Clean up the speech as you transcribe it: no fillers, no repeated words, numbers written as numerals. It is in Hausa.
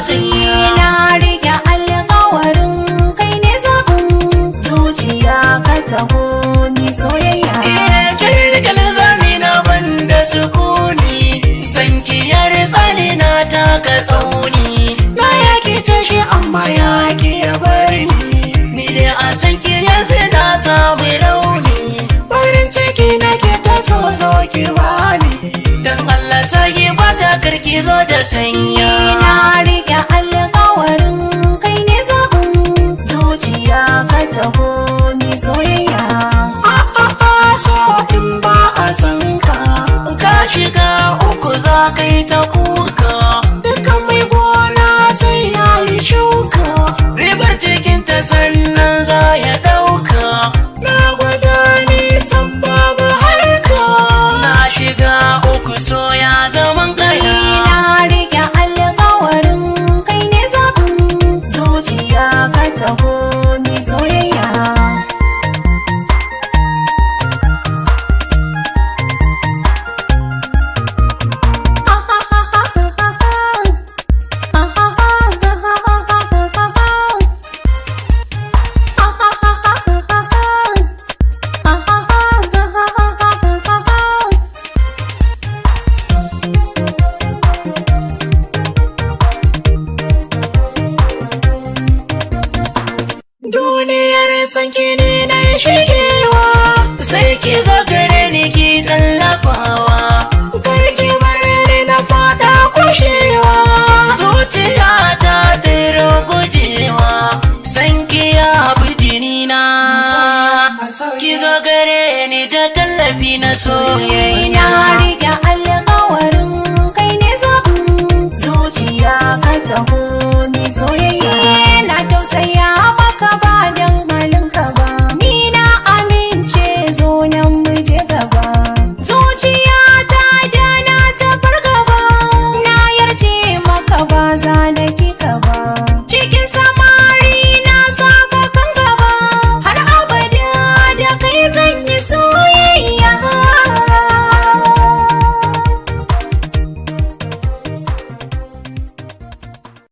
sanya. Na rike alkawarin kai ne zaɓin zuciya ka taho ni soyayya. Kirkirin zamina banda sukuni, sankiyar tsani na taka tsauni. Na yaki tashi amma yaki ya bari ni dai a sanki yanzu na samu rauni. Farin ciki nake ta so zo ki bani, dan Allah saki bata karki zo ta sanya. Na rike alkawarin kai ne zaɓin zuciya ka taho ni soyayya. So in ba a san ka, ka shiga uku za ka yi ta kuka. Dukan mai gona sai ya yi shuka, ribar cikinta sannan za ya ɗauka. Na gwada nisan babu harka, na shiga uku so ya zaman kaya. Na rike alkawarin kai ne zaɓin zuciya ka taho ni soyayya. Duniyar sanki ne na shigewa, sai ki zo gare ni ki tallafawa. Karki bari na fada kushewa, zuciya ta tiro gujewa. Sanki ya bi jini na, ki zo gare ni da tallafi na soyayya. Na rike alkawarin kai ne zaɓin zuciya ka taho ni soyayya.